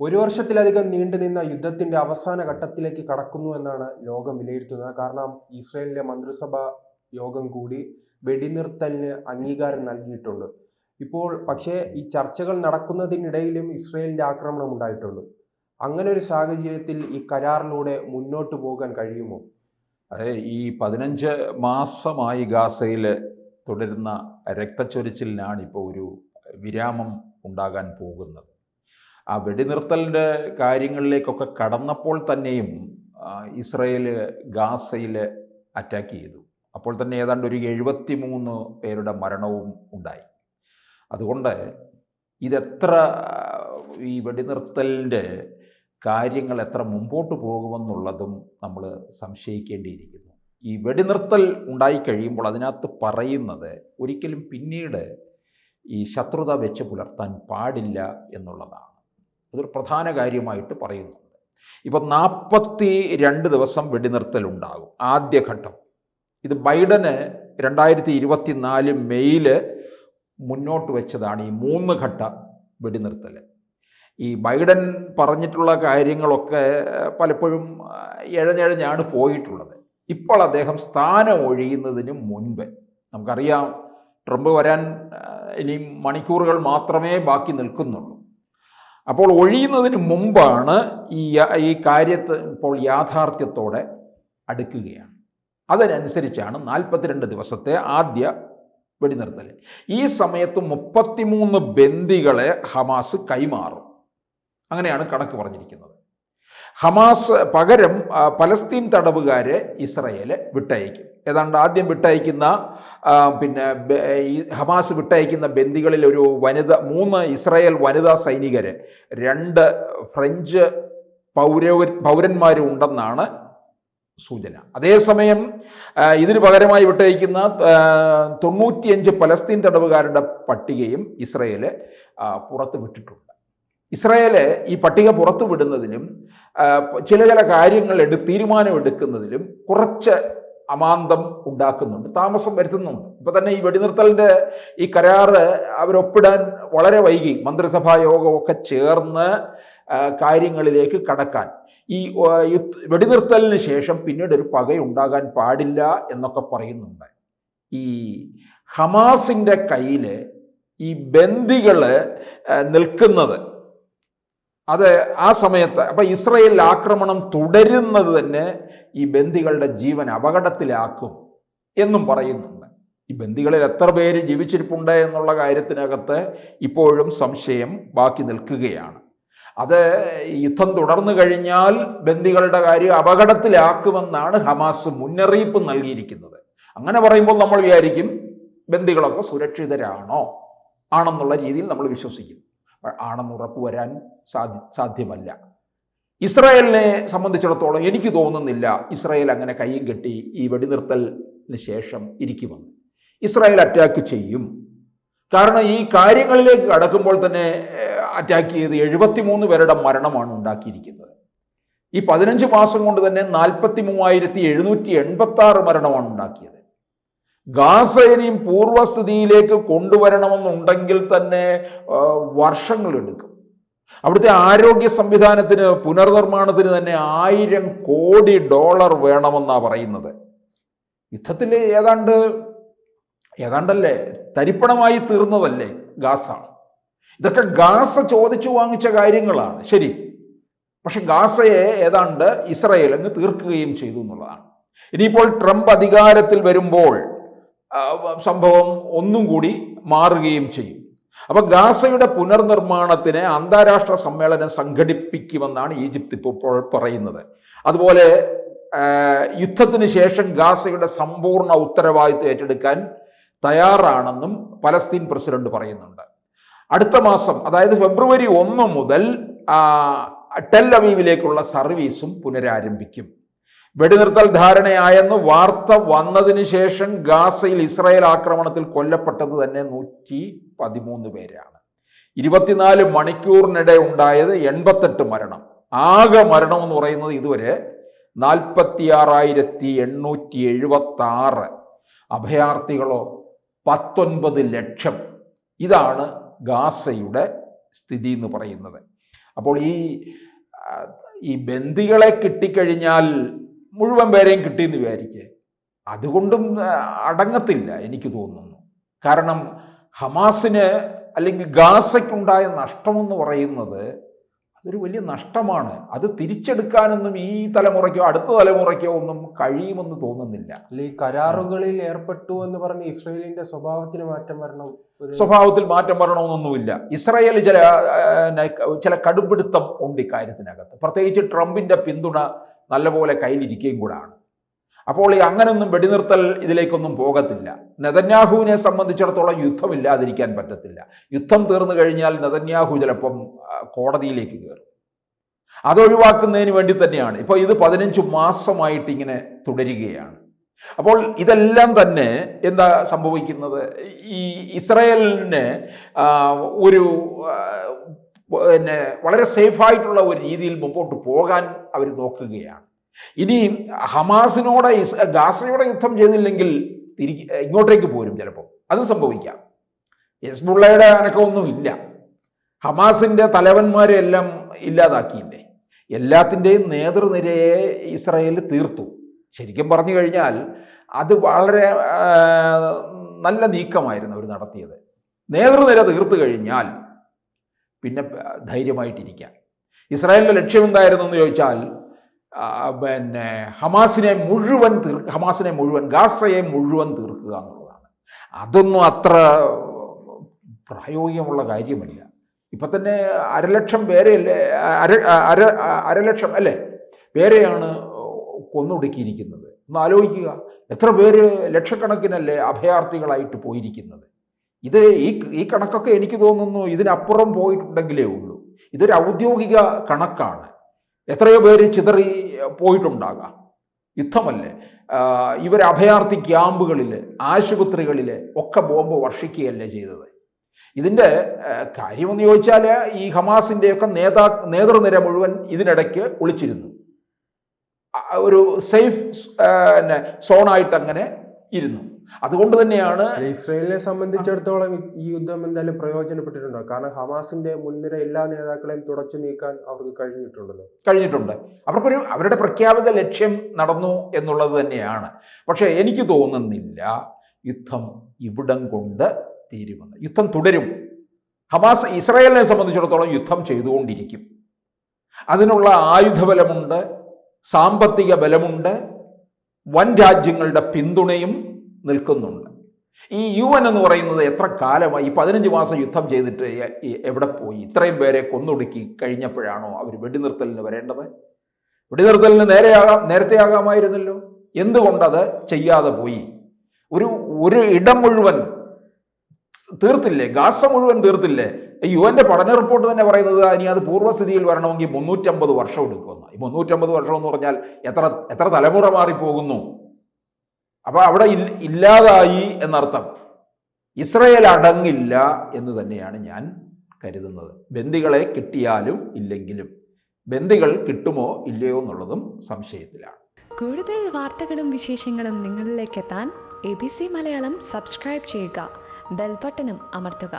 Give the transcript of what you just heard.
ഒരു വർഷത്തിലധികം നീണ്ടുനിന്ന യുദ്ധത്തിന്റെ അവസാന ഘട്ടത്തിലേക്ക് കടക്കുന്നു എന്നാണ് ലോകം വിലയിരുത്തുന്നത്. കാരണം ഇസ്രായേലിലെ മന്ത്രിസഭാ യോഗം കൂടി വെടിനിർത്തലിന് അംഗീകാരം നൽകിയിട്ടുണ്ട്. ഇപ്പോൾ പക്ഷേ ഈ ചർച്ചകൾ നടക്കുന്നതിനിടയിലും ഇസ്രായേലിന്റെ ആക്രമണം ഉണ്ടായിട്ടുണ്ട്. അങ്ങനെ ഒരു സാഹചര്യത്തിൽ ഈ കരാറിലൂടെ മുന്നോട്ട് പോകാൻ കഴിയുമോ? അതെ, ഈ 15 മാസമായി ഗാസയിൽ തുടരുന്ന രക്തച്ചൊരിച്ചിലിനാണ് ഇപ്പോൾ ഒരു വിരാമം ഉണ്ടാകാൻ പോകുന്നത്. ആ വെടിനിർത്തലിൻ്റെ കാര്യങ്ങളിലേക്കൊക്കെ കടന്നപ്പോൾ തന്നെയും ഇസ്രയേൽ ഗാസയിൽ അറ്റാക്ക് ചെയ്തു. അപ്പോൾ തന്നെ ഏതാണ്ട് ഒരു 73 പേരുടെ മരണവും ഉണ്ടായി. അതുകൊണ്ട് ഇതെത്ര ഈ വെടിനിർത്തലിൻ്റെ കാര്യങ്ങൾ എത്ര മുമ്പോട്ട് പോകുമെന്നുള്ളതും നമ്മൾ സംശയിക്കേണ്ടിയിരിക്കുന്നു. ഈ വെടിനിർത്തൽ ഉണ്ടായിക്കഴിയുമ്പോൾ അതിനകത്ത് പറയുന്നത് ഒരിക്കലും പിന്നീട് ഈ ശത്രുത വെച്ച് പുലർത്താൻ പാടില്ല എന്നുള്ളതാണ്. അതൊരു പ്രധാന കാര്യമായിട്ട് പറയുന്നുണ്ട്. ഇപ്പം 42 ദിവസം വെടിനിർത്തൽ ഉണ്ടാകും ആദ്യഘട്ടം. ഇത് ബൈഡന് 2024 മെയ്യിൽ മുന്നോട്ട് വെച്ചതാണ് ഈ 3 ഘട്ട വെടിനിർത്തൽ. ഈ ബൈഡൻ പറഞ്ഞിട്ടുള്ള കാര്യങ്ങളൊക്കെ പലപ്പോഴും ഇഴഞ്ഞിഴഞ്ഞാണ് പോയിട്ടുള്ളത്. ഇപ്പോൾ അദ്ദേഹം സ്ഥാനം ഒഴിയുന്നതിന് മുൻപ് നമുക്കറിയാം, ട്രംപ് വരാൻ ഇനിയും മണിക്കൂറുകൾ മാത്രമേ ബാക്കി നിൽക്കുന്നുള്ളൂ. അപ്പോൾ ഒഴിയുന്നതിന് മുമ്പാണ് ഈ കാര്യത്തെ ഇപ്പോൾ യാഥാർത്ഥ്യത്തോടെ അടുക്കുകയാണ്. അതിനനുസരിച്ചാണ് 42 ദിവസത്തെ ആദ്യ വെടിനിർത്തൽ. ഈ സമയത്ത് 33 ബന്ദികളെ ഹമാസ് കൈമാറും. അങ്ങനെയാണ് കണക്ക് പറഞ്ഞിരിക്കുന്നത്. ഹമാസ് പകരം പലസ്തീൻ തടവുകാരെ ഇസ്രയേൽ വിട്ടയക്കും. ഏതാണ്ട് ആദ്യം വിട്ടയക്കുന്ന ഹമാസ് വിട്ടയക്കുന്ന ബന്ദികളിൽ ഒരു 3 ഇസ്രായേൽ വനിതാ സൈനികരെ 2 ഫ്രഞ്ച് പൗരന്മാരും ഉണ്ടെന്നാണ് സൂചന. അതേസമയം ഇതിന് പകരമായി വിട്ടയക്കുന്ന 95 പലസ്തീൻ തടവുകാരുടെ പട്ടികയും ഇസ്രയേൽ പുറത്ത് വിട്ടിട്ടുണ്ട്. ഇസ്രായേൽ ഈ പട്ടിക പുറത്തു വിടുന്നതിലും ചില കാര്യങ്ങൾ തീരുമാനമെടുക്കുന്നതിലും കുറച്ച് അമാന്തം ഉണ്ടാക്കുന്നുണ്ട്, താമസം വരുത്തുന്നുണ്ട്. ഇപ്പം തന്നെ ഈ വെടിനിർത്തലിൻ്റെ ഈ കരാറ് അവരൊപ്പിടാൻ വളരെ വൈകി. മന്ത്രിസഭാ യോഗമൊക്കെ ചേർന്ന് കാര്യങ്ങളിലേക്ക് കടക്കാൻ, ഈ വെടിനിർത്തലിന് ശേഷം പിന്നീട് ഒരു പകയുണ്ടാകാൻ പാടില്ല എന്നൊക്കെ പറയുന്നുണ്ട്. ഈ ഹമാസിൻ്റെ കയ്യിൽ ഈ ബന്ദികൾ നിൽക്കുന്നത്, അത് ആ സമയത്ത് അപ്പം ഇസ്രയേൽ ആക്രമണം തുടരുന്നത് തന്നെ ഈ ബന്ദികളുടെ ജീവൻ അപകടത്തിലാക്കും എന്നും പറയുന്നുണ്ട്. ഈ ബന്ദികളിൽ എത്ര പേര് ജീവിച്ചിരിപ്പുണ്ട് എന്നുള്ള കാര്യത്തിനകത്ത് ഇപ്പോഴും സംശയം ബാക്കി നിൽക്കുകയാണ്. അത് യുദ്ധം തുടർന്നു കഴിഞ്ഞാൽ ബന്ദികളുടെ കാര്യം അപകടത്തിലാക്കുമെന്നാണ് ഹമാസ് മുന്നറിയിപ്പ് നൽകിയിരിക്കുന്നത്. അങ്ങനെ പറയുമ്പോൾ നമ്മൾ വിചാരിക്കും ബന്ദികളൊക്കെ സുരക്ഷിതരാണോ ആണെന്നുള്ള രീതിയിൽ നമ്മൾ വിശ്വസിക്കും. ആണെന്ന് ഉറപ്പുവരാൻ സാധ്യമല്ല. ഇസ്രായേലിനെ സംബന്ധിച്ചിടത്തോളം എനിക്ക് തോന്നുന്നില്ല ഇസ്രായേൽ അങ്ങനെ കൈയും കെട്ടി ഈ വെടിനിർത്തലിന് ശേഷം ഇരിക്കുമെന്ന്. ഇസ്രായേൽ അറ്റാക്ക് ചെയ്യും. കാരണം ഈ കാര്യങ്ങളിലേക്ക് കടക്കുമ്പോൾ തന്നെ അറ്റാക്ക് ചെയ്ത് 73 പേരുടെ മരണമാണ് ഉണ്ടാക്കിയിരിക്കുന്നത്. ഈ 15 മാസം കൊണ്ട് തന്നെ 43,786 മരണമാണ് ഉണ്ടാക്കിയത്. ഗാസയിനെയും പൂർവ്വസ്ഥിതിയിലേക്ക് കൊണ്ടുവരണമെന്നുണ്ടെങ്കിൽ തന്നെ വർഷങ്ങളെടുക്കും. അവിടുത്തെ ആരോഗ്യ സംവിധാനത്തിന്, പുനർനിർമ്മാണത്തിന് തന്നെ $1000 കോടി വേണമെന്നാണ് പറയുന്നത്. യുദ്ധത്തിൽ ഏതാണ്ടല്ലേ തരിപ്പണമായി തീർന്നതല്ലേ ഗാസ. ഇതൊക്കെ ഗാസ ചോദിച്ചു വാങ്ങിച്ച കാര്യങ്ങളാണ്, ശരി. പക്ഷെ ഗാസയെ ഏതാണ്ട് ഇസ്രായേൽ അങ്ങ് തീർക്കുകയും ചെയ്തു എന്നുള്ളതാണ്. ഇനിയിപ്പോൾ ട്രംപ് അധികാരത്തിൽ വരുമ്പോൾ സംഭവം ഒന്നും കൂടി മാറുകയും ചെയ്യും. അപ്പൊ ഗാസയുടെ പുനർനിർമ്മാണത്തിന് അന്താരാഷ്ട്ര സമ്മേളനം സംഘടിപ്പിക്കുമെന്നാണ് ഈജിപ്ത് ഇപ്പോൾ പറയുന്നത്. അതുപോലെ യുദ്ധത്തിന് ശേഷം ഗാസയുടെ സമ്പൂർണ്ണ ഉത്തരവാദിത്വം ഏറ്റെടുക്കാൻ തയ്യാറാണെന്നും പലസ്തീൻ പ്രസിഡന്റ് പറയുന്നുണ്ട്. അടുത്ത മാസം, അതായത് ഫെബ്രുവരി 1 മുതൽ ടെൽ അവീവിലേക്കുള്ള സർവീസും പുനരാരംഭിക്കും. വെടിനിർത്തൽ ധാരണയായെന്ന് വാർത്ത വന്നതിന് ശേഷം ഗാസയിൽ ഇസ്രായേൽ ആക്രമണത്തിൽ കൊല്ലപ്പെട്ടത് തന്നെ 113 പേരാണ്. 24 മണിക്കൂറിനിടെ ഉണ്ടായത് 88 മരണം. ആകെ മരണം എന്ന് പറയുന്നത് ഇതുവരെ 46,876. അഭയാർത്ഥികളോ 19 ലക്ഷം. ഇതാണ് ഗാസയുടെ സ്ഥിതി എന്ന് പറയുന്നത്. അപ്പോൾ ഈ ബന്ദികളെ കിട്ടിക്കഴിഞ്ഞാൽ മുഴുവൻ പേരെയും കിട്ടിയെന്ന് വിചാരിക്കുക, അതുകൊണ്ടും അടങ്ങത്തില്ല എനിക്ക് തോന്നുന്നു. കാരണം ഹമാസിന് അല്ലെങ്കിൽ ഗാസയ്ക്കുണ്ടായ നഷ്ടമെന്ന് പറയുന്നത് അതൊരു വലിയ നഷ്ടമാണ്. അത് തിരിച്ചെടുക്കാനൊന്നും ഈ തലമുറയ്ക്കോ അടുത്ത തലമുറയ്ക്കോ ഒന്നും കഴിയുമെന്ന് തോന്നുന്നില്ല. ഈ കരാറുകളിൽ ഏർപ്പെട്ടു എന്ന് പറഞ്ഞ് ഇസ്രയേലിന്റെ സ്വഭാവത്തിൽ മാറ്റം വരണമെന്നൊന്നുമില്ല. ഇസ്രായേൽ ചില കടുംപിടുത്തം ഉണ്ട് ഇക്കാര്യത്തിനകത്ത്, പ്രത്യേകിച്ച് ട്രംപിന്റെ പിന്തുണ നല്ലപോലെ കയ്യിലിരിക്കുകയും കൂടാണ്. അപ്പോൾ അങ്ങനൊന്നും വെടിനിർത്തൽ ഇതിലേക്കൊന്നും പോകത്തില്ല. നെതന്യാഹുവിനെ സംബന്ധിച്ചിടത്തോളം യുദ്ധമില്ലാതിരിക്കാൻ പറ്റത്തില്ല. യുദ്ധം തീർന്നു കഴിഞ്ഞാൽ നെതന്യാഹു ചിലപ്പം കോടതിയിലേക്ക് കയറും. അതൊഴിവാക്കുന്നതിന് വേണ്ടി തന്നെയാണ് ഇപ്പോൾ ഇത് 15 മാസമായിട്ട് ഇങ്ങനെ തുടരുകയാണ്. അപ്പോൾ ഇതെല്ലാം തന്നെ എന്താ സംഭവിക്കുന്നത്, ഈ ഇസ്രായേലിന് ഒരു വളരെ സേഫായിട്ടുള്ള ഒരു രീതിയിൽ മുമ്പോട്ട് പോകാൻ അവർ നോക്കുകയാണ്. ഇനി ഹമാസിനോട് ഗാസയോടെ യുദ്ധം ചെയ്തില്ലെങ്കിൽ ഇങ്ങോട്ടേക്ക് പോരും, ചിലപ്പോൾ അതും സംഭവിക്കാം. ഹിസ്ബുള്ളയുടെ അനക്കമൊന്നും ഇല്ല. ഹമാസിന്റെ തലവന്മാരെ എല്ലാം ഇല്ലാതാക്കിയില്ലേ, എല്ലാത്തിൻ്റെയും നേതൃനിരയെ ഇസ്രായേൽ തീർത്തു. ശരിക്കും പറഞ്ഞു കഴിഞ്ഞാൽ അത് വളരെ നല്ല നീക്കമായിരുന്നു അവർ നടത്തിയത്. നേതൃനിര തീർത്തു കഴിഞ്ഞാൽ പിന്നെ ധൈര്യമായിട്ടിരിക്കാം. ഇസ്രായേലിൻ്റെ ലക്ഷ്യം എന്തായിരുന്നു എന്ന് ചോദിച്ചാൽ ഹമാസിനെ മുഴുവൻ ഗാസയെ മുഴുവൻ തീർക്കുക എന്നുള്ളതാണ്. അതൊന്നും അത്ര പ്രായോഗികമുള്ള കാര്യമല്ല. ഇപ്പം തന്നെ 1,00,000 പേരെയല്ലേ, 1,00,000 അല്ലേ പേരെയാണ് കൊന്നൊടുക്കിയിരിക്കുന്നത്. ഒന്ന് ആലോചിക്കുക, എത്ര പേര് ലക്ഷക്കണക്കിനല്ലേ അഭയാർത്ഥികളായിട്ട് പോയിരിക്കുന്നത്. ഇത് ഈ കണക്കൊക്കെ എനിക്ക് തോന്നുന്നു ഇതിനപ്പുറം പോയിട്ടുണ്ടെങ്കിലേ ഉള്ളൂ. ഇതൊരു ഔദ്യോഗിക കണക്കാണ്. എത്രയോ പേര് ചിതറി പോയിട്ടുണ്ടാകാം. യുദ്ധമല്ലേ, ഇവർ അഭയാർത്ഥി ക്യാമ്പുകളിൽ, ആശുപത്രികളിൽ ഒക്കെ ബോംബ് വർഷിക്കുകയല്ലേ ചെയ്തത്. ഇതിൻ്റെ കാര്യമെന്ന് ചോദിച്ചാൽ ഈ ഹമാസിൻ്റെയൊക്കെ നേതൃനിര മുഴുവൻ ഇതിനിടയ്ക്ക് ഒളിച്ചിരുന്നു. ഒരു സേഫ് സോണായിട്ട് അങ്ങനെ ഇരുന്നു. അതുകൊണ്ട് തന്നെയാണ് ഇസ്രായേലിനെ സംബന്ധിച്ചിടത്തോളം ഈ യുദ്ധം എന്തായാലും പ്രയോജനപ്പെട്ടിട്ടുണ്ടോ? കാരണം ഹമാസിന്റെ മുൻനിര എല്ലാ നേതാക്കളെയും തുടച്ചു നീക്കാൻ അവർക്ക് കഴിഞ്ഞിട്ടുണ്ട്. അവരുടെ പ്രഖ്യാപിത ലക്ഷ്യം നടന്നു എന്നുള്ളത് തന്നെയാണ്. പക്ഷെ എനിക്ക് തോന്നുന്നില്ല യുദ്ധം ഇവിടം കൊണ്ട് തീരുമെന്ന്. യുദ്ധം തുടരും. ഹമാസ് ഇസ്രായേലിനെ സംബന്ധിച്ചിടത്തോളം യുദ്ധം ചെയ്തുകൊണ്ടിരിക്കും. അതിനുള്ള ആയുധബലമുണ്ട്, സാമ്പത്തിക ബലമുണ്ട്, വൻ രാജ്യങ്ങളുടെ പിന്തുണയും നിൽക്കുന്നുണ്ട്. ഈ UN എന്ന് പറയുന്നത് എത്ര കാലമായി 15 മാസം യുദ്ധം ചെയ്തിട്ട് എവിടെ പോയി? ഇത്രയും പേരെ കൊന്നൊടുക്കി കഴിഞ്ഞപ്പോഴാണോ അവർ വെടിനിർത്തലിന് വരേണ്ടത്? വെടിനിർത്തലിന് നേരത്തെ ആകാമായിരുന്നല്ലോ. എന്തുകൊണ്ടത് ചെയ്യാതെ പോയി? ഒരു ഇടം മുഴുവൻ തീർത്തില്ലേ, ഗാസ മുഴുവൻ തീർത്തില്ലേ? UN പഠന റിപ്പോർട്ട് തന്നെ പറയുന്നത് ഇനി അത് പൂർവ്വസ്ഥിതിയിൽ വരണമെങ്കിൽ 350 വർഷം എടുക്കുമെന്ന്. ഈ 350 വർഷം എന്ന് പറഞ്ഞാൽ എത്ര തലമുറ മാറിപ്പോകുന്നു. അപ്പോൾ അവിടെ ഇല്ലാതായി എന്നർത്ഥം. ഇസ്രായേൽ അടങ്ങില്ല എന്ന് തന്നെയാണ് ഞാൻ കരുതുന്നത്. ബന്ദികളെ കിട്ടിയാലും ഇല്ലെങ്കിലും. ബന്ദികൾ കിട്ടുമോ ഇല്ലയോ എന്നുള്ളതും സംശയത്തിലാണ്. കൂടുതൽ വാർത്തകളും വിശേഷങ്ങളും നിങ്ങളിലേക്ക് എത്താൻ ABC മലയാളം സബ്സ്ക്രൈബ് ചെയ്യുക, ബെൽ ബട്ടണും അമർത്തുക.